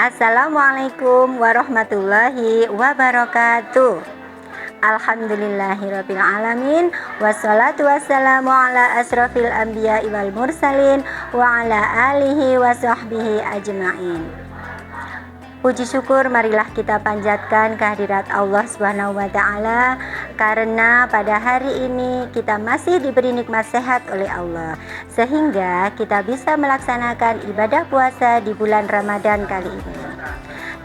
Assalamualaikum warahmatullahi wabarakatuh. Alhamdulillahirabbil alamin, wassalatu wassalamu ala asrofil anbiya'i wal mursalin wa ala alihi wa sahbihi ajma'in. Puji syukur marilah kita panjatkan kehadirat Allah Subhanahu wa taala, karena pada hari ini kita masih diberi nikmat sehat oleh Allah, sehingga kita bisa melaksanakan ibadah puasa di bulan Ramadan kali ini.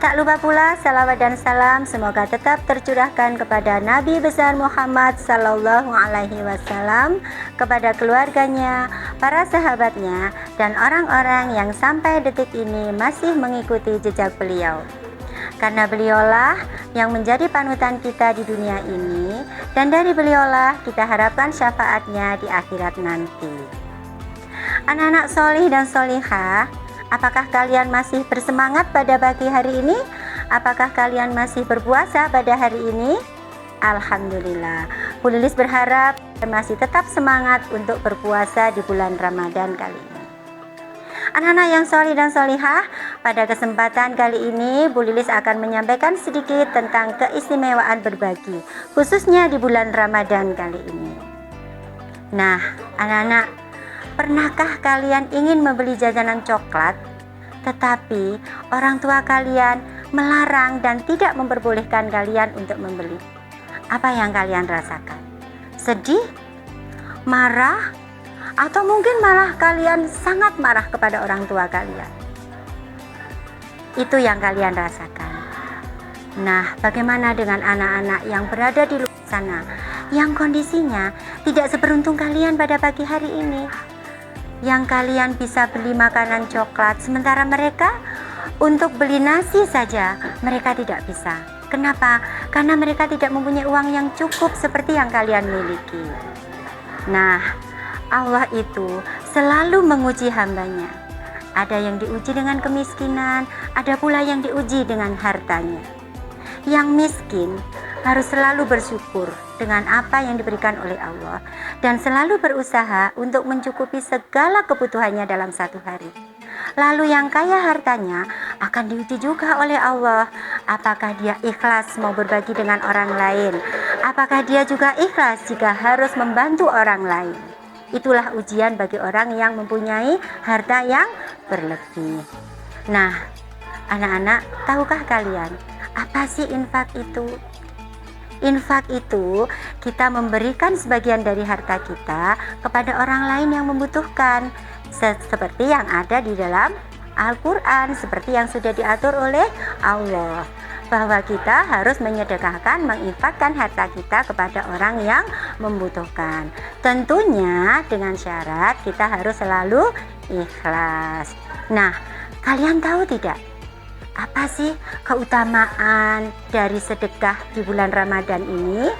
Tak lupa pula salawat dan salam semoga tetap tercurahkan kepada Nabi besar Muhammad sallallahu alaihi wasallam, kepada keluarganya, para sahabatnya, dan orang-orang yang sampai detik ini masih mengikuti jejak beliau. Karena beliaulah yang menjadi panutan kita di dunia ini, dan dari beliaulah kita harapkan syafaatnya di akhirat nanti. Anak-anak solih dan solihah, apakah kalian masih bersemangat pada pagi hari ini? Apakah kalian masih berpuasa pada hari ini? Alhamdulillah. Bu Lilis berharap masih tetap semangat untuk berpuasa di bulan Ramadan kali ini. Anak-anak yang solih dan solihah, pada kesempatan kali ini Bu Lilis akan menyampaikan sedikit tentang keistimewaan berbagi, khususnya di bulan Ramadan kali ini. Nah, anak-anak, pernahkah kalian ingin membeli jajanan coklat, tetapi orang tua kalian melarang dan tidak memperbolehkan kalian untuk membeli? Apa yang kalian rasakan? Sedih? Marah? Atau mungkin malah kalian sangat marah kepada orang tua kalian? Itu yang kalian rasakan. Nah, bagaimana dengan anak-anak yang berada di luar sana, yang kondisinya tidak seberuntung kalian pada pagi hari ini? Yang kalian bisa beli makanan coklat, sementara mereka untuk beli nasi saja mereka tidak bisa. Kenapa? Karena mereka tidak mempunyai uang yang cukup seperti yang kalian miliki. Nah, Allah itu selalu menguji hambanya. Ada yang diuji dengan kemiskinan, ada pula yang diuji dengan hartanya. Yang miskin harus selalu bersyukur dengan apa yang diberikan oleh Allah dan selalu berusaha untuk mencukupi segala kebutuhannya dalam satu hari. Lalu yang kaya hartanya akan diuji juga oleh Allah. Apakah dia ikhlas mau berbagi dengan orang lain? Apakah dia juga ikhlas jika harus membantu orang lain? Itulah ujian bagi orang yang mempunyai harta yang berlebih. Nah, anak-anak, tahukah kalian apa sih infak itu? Infak itu kita memberikan sebagian dari harta kita kepada orang lain yang membutuhkan, seperti yang ada di dalam Al-Quran, seperti yang sudah diatur oleh Allah, bahwa kita harus menyedekahkan, menginfakkan harta kita kepada orang yang membutuhkan. Tentunya dengan syarat kita harus selalu ikhlas. Nah, kalian tahu tidak, apa sih keutamaan dari sedekah di bulan Ramadan ini?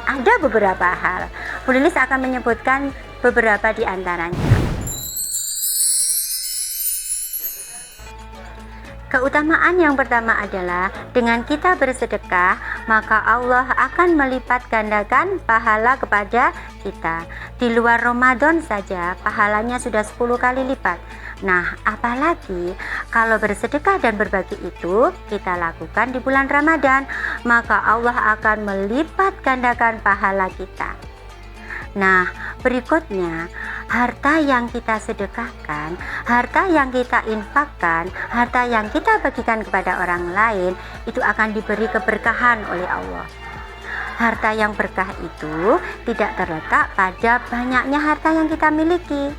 Ada beberapa hal. Bu Lilis akan menyebutkan beberapa di antaranya. Keutamaan yang pertama adalah dengan kita bersedekah, maka Allah akan melipat gandakan pahala kepada kita. Di luar Ramadan saja pahalanya sudah 10 kali lipat. Nah, apalagi kalau bersedekah dan berbagi itu kita lakukan di bulan Ramadan, maka Allah akan melipat gandakan pahala kita. Nah, berikutnya, harta yang kita sedekahkan, harta yang kita infakkan, harta yang kita bagikan kepada orang lain, itu akan diberi keberkahan oleh Allah. Harta yang berkah itu tidak terletak pada banyaknya harta yang kita miliki.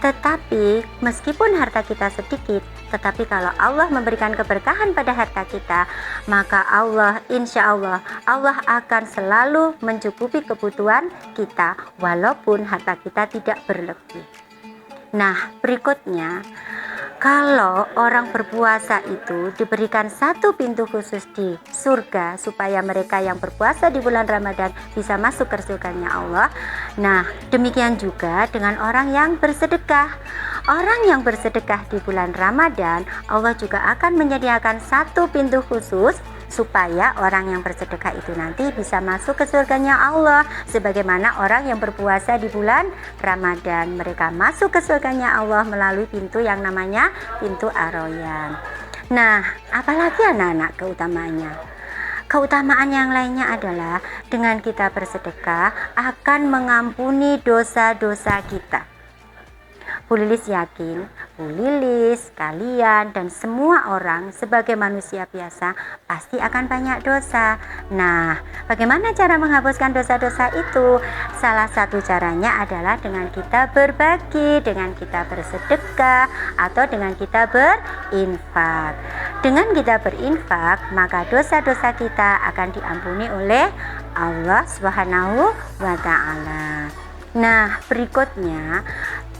Tetapi meskipun harta kita sedikit, tetapi kalau Allah memberikan keberkahan pada harta kita, maka Allah, insya Allah akan selalu mencukupi kebutuhan kita walaupun harta kita tidak berlebih. Nah, berikutnya, kalau orang berpuasa itu diberikan satu pintu khusus di surga supaya mereka yang berpuasa di bulan Ramadan bisa masuk ke surganya Allah. Nah, demikian juga dengan orang yang bersedekah. Orang yang bersedekah di bulan Ramadan, Allah juga akan menyediakan satu pintu khusus supaya orang yang bersedekah itu nanti bisa masuk ke surganya Allah, sebagaimana orang yang berpuasa di bulan Ramadan, mereka masuk ke surganya Allah melalui pintu yang namanya pintu Ar-Rayyan. Nah, apalagi anak-anak keutamaannya? Keutamaan yang lainnya adalah dengan kita bersedekah akan mengampuni dosa-dosa kita. Bu Lilis yakin, Bu Lilis, kalian, dan semua orang sebagai manusia biasa pasti akan banyak dosa. Nah, bagaimana cara menghapuskan dosa-dosa itu? Salah satu caranya adalah dengan kita berbagi, dengan kita bersedekah, atau dengan kita berinfak. Dengan kita berinfak, maka dosa-dosa kita akan diampuni oleh Allah Subhanahu wa Ta'ala. Nah, berikutnya,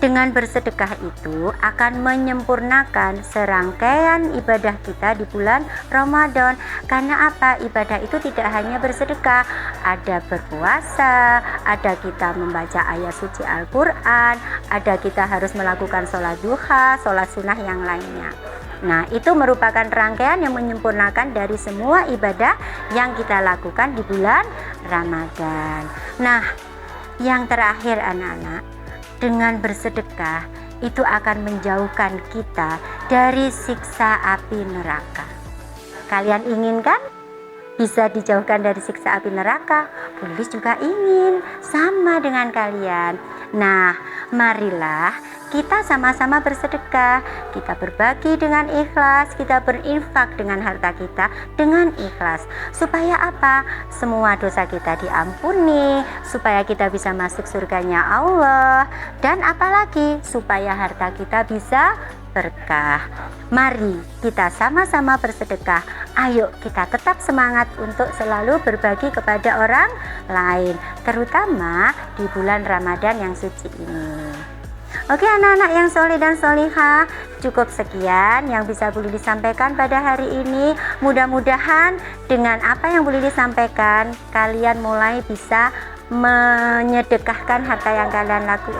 dengan bersedekah itu akan menyempurnakan serangkaian ibadah kita di bulan Ramadan. Karena apa? Ibadah itu tidak hanya bersedekah, ada berpuasa, ada kita membaca ayat suci Al-Quran, ada kita harus melakukan sholat duha, sholat sunnah yang lainnya. Nah, itu merupakan rangkaian yang menyempurnakan dari semua ibadah yang kita lakukan di bulan Ramadan. Nah, yang terakhir anak-anak, dengan bersedekah itu akan menjauhkan kita dari siksa api neraka. Kalian inginkan bisa dijauhkan dari siksa api neraka? Bu Lilis juga ingin, sama dengan kalian. Nah, marilah kita sama-sama bersedekah, kita berbagi dengan ikhlas, kita berinfak dengan harta kita dengan ikhlas. Supaya apa? Semua dosa kita diampuni, supaya kita bisa masuk surganya Allah, dan apalagi supaya harta kita bisa berkah. Mari kita sama-sama bersedekah. Ayo kita tetap semangat untuk selalu berbagi kepada orang lain, terutama di bulan Ramadan yang suci ini. Oke anak-anak yang soleh dan solihah, cukup sekian yang bisa Bu Lilis sampaikan pada hari ini. Mudah-mudahan dengan apa yang Bu Lilis sampaikan, kalian mulai bisa menyedekahkan harta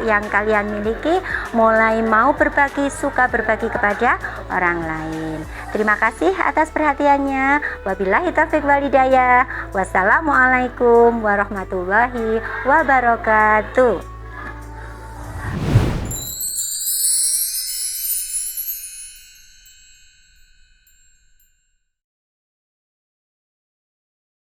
yang kalian miliki, mulai mau berbagi, suka berbagi kepada orang lain. Terima kasih atas perhatiannya. Wabillahi taufiq wal hidayah. Wassalamualaikum warahmatullahi wabarakatuh.